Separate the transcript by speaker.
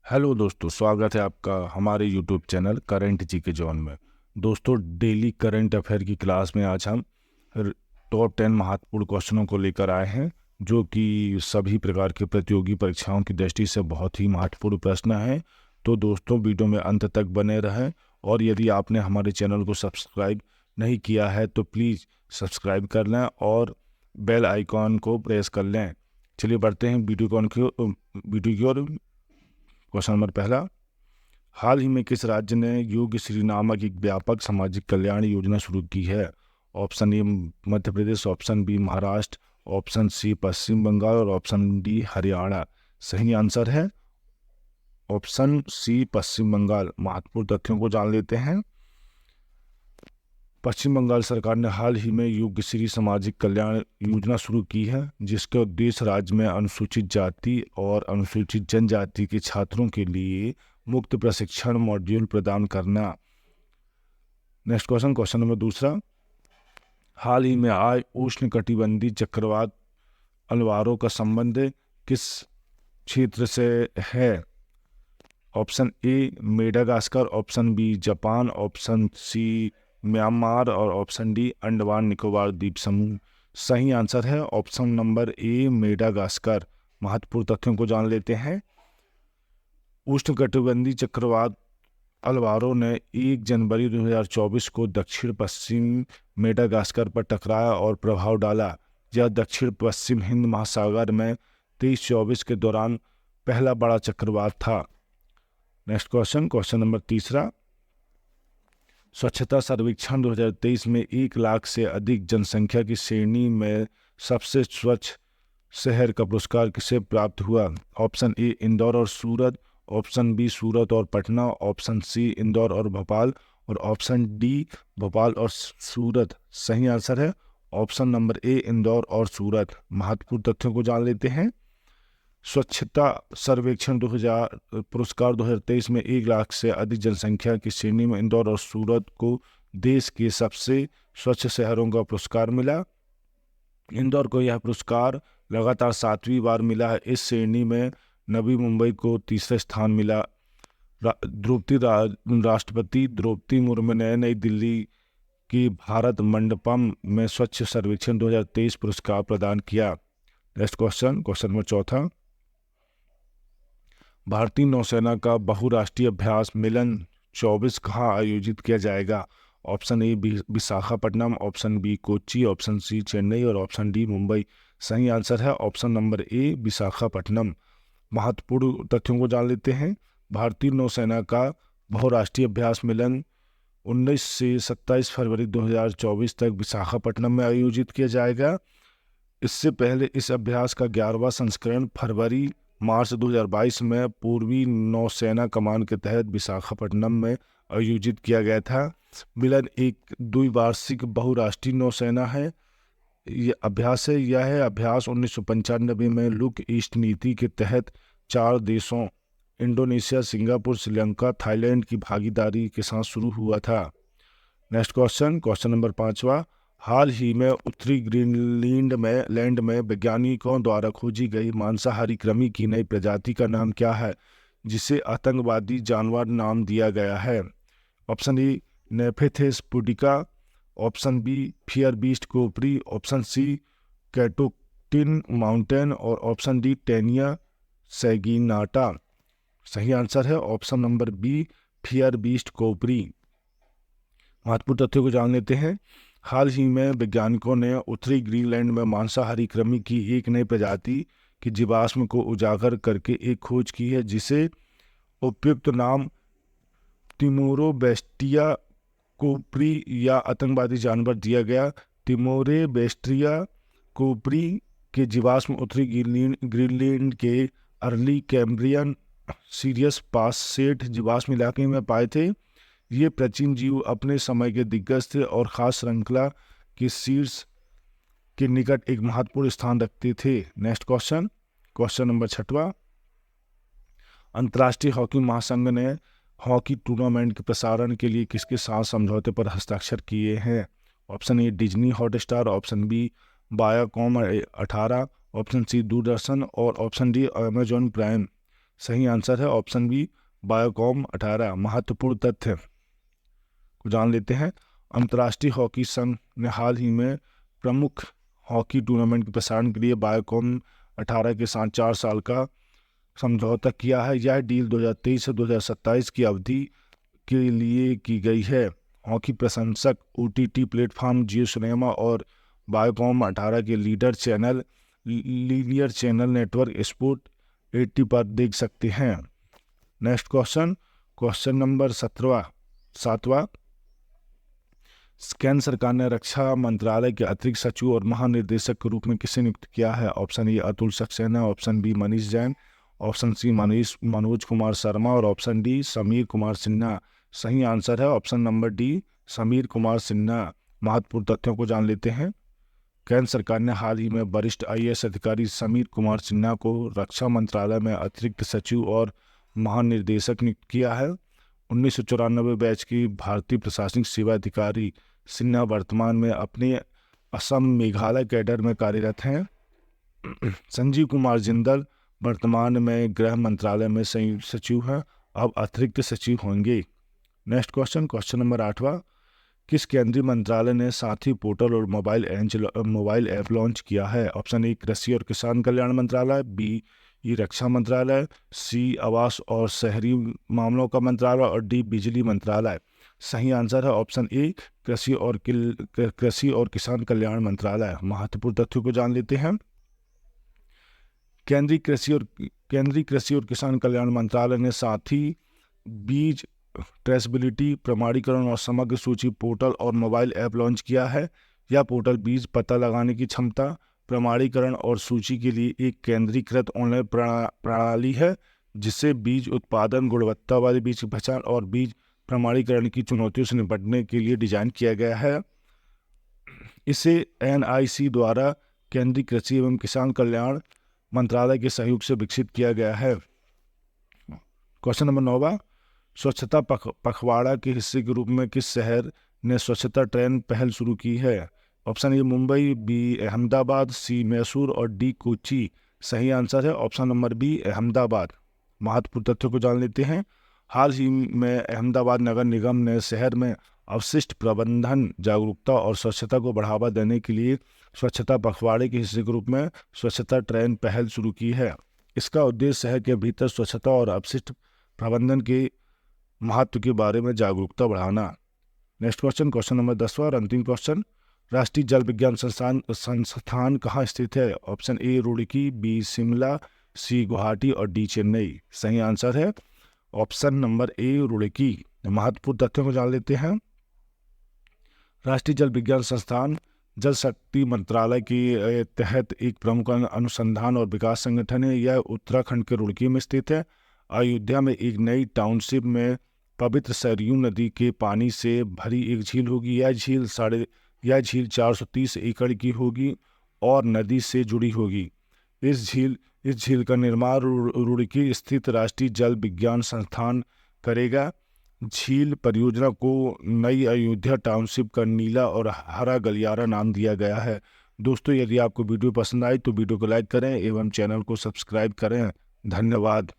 Speaker 1: Hello दोस्तों, स्वागत है आपका हमारे यूट्यूब चैनल करंट जी के जॉन में। दोस्तों, डेली करंट अफेयर की क्लास में आज हम टॉप 10 महत्वपूर्ण क्वेश्चनों को लेकर आए हैं, जो कि सभी प्रकार की प्रतियोगी परीक्षाओं की दृष्टि से बहुत ही महत्वपूर्ण प्रश्न हैं। तो दोस्तों, वीडियो में अंत तक बने रहें, और यदि आपने हमारे चैनल को सब्सक्राइब नहीं किया है तो प्लीज़ सब्सक्राइब कर लें और बेल आइकॉन को प्रेस कर लें। चलिए बढ़ते हैं वीडियो की ओर। क्वेश्चन नंबर पहला, हाल ही में किस राज्य ने योग्य श्री नामक एक व्यापक सामाजिक कल्याण योजना शुरू की है? Option A Madhya Pradesh, option B Maharashtra, option C Paschim Bengal और ऑप्शन डी हरियाणा। सही आंसर है ऑप्शन सी पश्चिम बंगाल। महत्वपूर्ण तथ्यों को जान लेते हैं। पश्चिम बंगाल सरकार ने हाल ही में योग्यश्री सामाजिक कल्याण योजना शुरू की है, जिसका उद्देश्य राज्य में अनुसूचित जाति और अनुसूचित जनजाति के छात्रों के लिए मुफ्त प्रशिक्षण मॉड्यूल प्रदान करना। नेक्स्ट क्वेश्चन, क्वेश्चन नंबर दूसरा, हाल ही में आए उष्णकटिबंधीय चक्रवात अलवारो का संबंध किस क्षेत्र से है? Option A Madagascar, option B Japan, option C Myanmar और ऑप्शन डी अंडमान निकोबार द्वीप समूह। सही आंसर है ऑप्शन नंबर ए मेडागास्कर। महत्वपूर्ण तथ्यों को जान लेते हैं। उष्णकटिबंधीय चक्रवात अलवारो ने 1 जनवरी 2024 को दक्षिण पश्चिम मेडागास्कर पर टकराया और प्रभाव डाला। यह दक्षिण पश्चिम हिंद महासागर में 23-24 के दौरान पहला बड़ा चक्रवात था। नेक्स्ट क्वेश्चन, क्वेश्चन नंबर तीसरा, स्वच्छता सर्वेक्षण 2023 में 1 लाख से अधिक जनसंख्या की श्रेणी में सबसे स्वच्छ शहर का पुरस्कार किसे प्राप्त हुआ? ऑप्शन ए इंदौर और सूरत, ऑप्शन बी सूरत और पटना, ऑप्शन सी इंदौर और भोपाल और ऑप्शन डी भोपाल और सूरत। सही आंसर है ऑप्शन नंबर ए इंदौर और सूरत। महत्वपूर्ण तथ्यों को जान लेते हैं। स्वच्छता सर्वेक्षण 2000 पुरस्कार 2023 में 1 लाख से अधिक जनसंख्या की श्रेणी में इंदौर और सूरत को देश के सबसे स्वच्छ शहरों का पुरस्कार मिला। इंदौर को यह पुरस्कार लगातार 7वीं बार मिला है। इस श्रेणी में नवी मुंबई को तीसरा स्थान मिला। राष्ट्रपति द्रौपदी मुर्मू ने नई दिल्ली की भारत मंडपम में स्वच्छ सर्वेक्षण 2023 पुरस्कार प्रदान किया। नेक्स्ट क्वेश्चन, क्वेश्चन नंबर चौथा, भारतीय नौसेना का बहुराष्ट्रीय अभ्यास मिलन 24 कहाँ आयोजित किया जाएगा? Option A Visakhapatnam, option B Kochi, option C Chennai और ऑप्शन डी मुंबई। सही आंसर है ऑप्शन नंबर ए विशाखापट्टनम। महत्वपूर्ण तथ्यों को जान लेते हैं। भारतीय नौसेना का बहुराष्ट्रीय अभ्यास मिलन 19 से 27 फरवरी 2024 तक विशाखापट्टनम में आयोजित किया जाएगा। इससे पहले इस अभ्यास का 11वां संस्करण फरवरी मार्च 2022 में पूर्वी नौसेना कमान के तहत विशाखापट्टनम में आयोजित किया गया था। मिलन एक द्विवार्षिक बहुराष्ट्रीय नौसेना है यह अभ्यास 1995 में लुक ईस्ट नीति के तहत 4 देशों इंडोनेशिया, सिंगापुर, श्रीलंका, थाईलैंड की भागीदारी के साथ शुरू हुआ था। नेक्स्ट क्वेश्चन, क्वेश्चन नंबर 5वां, हाल ही में उत्तरी ग्रीनलैंड में वैज्ञानिकों द्वारा खोजी गई मांसाहारी कृमि की नई प्रजाति का नाम क्या है, जिसे आतंकवादी जानवर नाम दिया गया है? Option A Nepenthes pudica, option B fear beast कोपरी, ऑप्शन सी कैटोटिन माउंटेन और ऑप्शन डी टेनिया सैगिनाटा। सही आंसर है option number B fear beast कोपरी। महत्वपूर्ण तथ्यों को जान लेते हैं। हाल ही में वैज्ञानिकों ने उत्तरी ग्रीनलैंड में मांसाहारी कृमि की एक नई प्रजाति की जीवाश्म को उजागर करके एक खोज की है, जिसे उपयुक्त नाम तिमोरोबेस्टिया कोपरी या आतंकवादी जानवर दिया गया। तिमोरेबेस्टिया कोपरी के जीवाश्म उत्तरी ग्रीनलैंड के अर्ली कैम्ब्रियन सीरियस पाससेट जीवाश्म इलाके में पाए थे। ये प्राचीन जीव अपने समय के दिग्गज थे और खास श्रृंखला के शीर्ष के निकट एक महत्वपूर्ण स्थान रखते थे। नेक्स्ट क्वेश्चन, क्वेश्चन नंबर 6वां, अंतर्राष्ट्रीय हॉकी महासंघ ने हॉकी टूर्नामेंट के प्रसारण के लिए किसके साथ समझौते पर हस्ताक्षर किए हैं? Option A Disney Hotstar, option B Viacom 18, option C Doordarshan और ऑप्शन डी अमेजॉन प्राइम। सही आंसर है ऑप्शन बी बायोकॉम 18। महत्वपूर्ण तथ्य को जान लेते हैं। अंतर्राष्ट्रीय हॉकी संघ ने हाल ही में प्रमुख हॉकी टूर्नामेंट के प्रसारण के लिए बायोकॉम 18 के साथ 4 साल का समझौता किया है। यह डील 2023 से 2027 की अवधि के लिए की गई है। हॉकी प्रशंसक OTT प्लेटफॉर्म जियो सिनेमा और बायोकॉम 18 के लीनियर चैनल नेटवर्क स्पोर्ट 80 पर देख सकते हैं। नेक्स्ट क्वेश्चन नंबर 7वां। केंद्र सरकार ने रक्षा मंत्रालय के अतिरिक्त सचिव और महानिदेशक के रूप में किसे नियुक्त किया है? Option A Atul Saxena, option B Manish Jain, option C Manoj Kumar Sharma और ऑप्शन डी समीर कुमार सिन्हा। सही आंसर है option number D Sameer Kumar Sinha. महत्वपूर्ण तथ्यों को जान लेते हैं। केंद्र सरकार ने हाल ही में वरिष्ठ IAS अधिकारी समीर कुमार सिन्हा को रक्षा मंत्रालय में अतिरिक्त सचिव और महानिदेशक नियुक्त किया है। 1994 बैच की भारतीय प्रशासनिक सेवा अधिकारी सिन्हा वर्तमान में अपने असम मेघालय कैडर में कार्यरत हैं। संजीव कुमार जिंदल वर्तमान में गृह मंत्रालय में संयुक्त सचिव हैं, अब अतिरिक्त सचिव होंगे। नेक्स्ट क्वेश्चन नंबर 8वां। किस केंद्रीय मंत्रालय ने साथी पोर्टल और मोबाइल ऐप लॉन्च किया है? ऑप्शन ए कृषि और किसान कल्याण मंत्रालय, बी रक्षा मंत्रालय, सी आवास और शहरी मामलों का मंत्रालय और डी बिजली मंत्रालय। सही आंसर है ऑप्शन ए कृषि और किसान कल्याण मंत्रालय। महत्वपूर्ण तथ्यों को जान लेते हैं। केंद्रीय कृषि और किसान कल्याण मंत्रालय ने साथी बीज ट्रेसेबिलिटी प्रमाणीकरण और समग्र सूची पोर्टल और मोबाइल ऐप लॉन्च किया है। यह पोर्टल बीज पता लगाने की क्षमता, प्रमाणीकरण और सूची के लिए एक केंद्रीकृत ऑनलाइन प्रणाली है, जिससे बीज उत्पादन, गुणवत्ता वाले बीज की पहचान और बीज प्रमाणीकरण की चुनौतियों से निपटने के लिए डिजाइन किया गया है। इसे NIC द्वारा केंद्रीय कृषि एवं किसान कल्याण मंत्रालय के सहयोग से विकसित किया गया है। क्वेश्चन नंबर 9वां। स्वच्छता पखवाड़ा के हिस्से के रूप में किस शहर ने स्वच्छता ट्रेन पहल शुरू की है? Option A Mumbai, B Ahmedabad, C Mysore और डी कोच्चि। सही आंसर है ऑप्शन नंबर बी अहमदाबाद। महत्वपूर्ण तथ्यों को जान लेते हैं। हाल ही में अहमदाबाद नगर निगम ने शहर में अवशिष्ट प्रबंधन, जागरूकता और स्वच्छता को बढ़ावा देने के लिए स्वच्छता पखवाड़े के हिस्से के रूप में स्वच्छता ट्रेन पहल शुरू की है। इसका उद्देश्य शहर के भीतर स्वच्छता और अपशिष्ट प्रबंधन के महत्व के बारे में जागरूकता बढ़ाना। नेक्स्ट क्वेश्चन नंबर 10वां और अंतिम क्वेश्चन। राष्ट्रीय जल विज्ञान संस्थान कहाँ स्थित है? Option A Roorkee, B Shimla, C Guwahati और डी चेन्नई। सही आंसर है ऑप्शन नंबर ए रुड़की। महत्वपूर्ण तथ्यों को जान लेते हैं। राष्ट्रीय जल विज्ञान संस्थान जल शक्ति मंत्रालय के तहत एक प्रमुख अनुसंधान और विकास संगठन है। यह उत्तराखंड के रुड़की में स्थित है। अयोध्या में एक नई टाउनशिप में पवित्र सरयू नदी के पानी से भरी एक झील होगी। यह झील 430 एकड़ की होगी और नदी से जुड़ी होगी। इस झील का निर्माण रुड़की स्थित राष्ट्रीय जल विज्ञान संस्थान करेगा। झील परियोजना को नई अयोध्या टाउनशिप का नीला और हरा गलियारा नाम दिया गया है। दोस्तों, यदि आपको वीडियो पसंद आई तो वीडियो को लाइक करें एवं चैनल को सब्सक्राइब करें। धन्यवाद।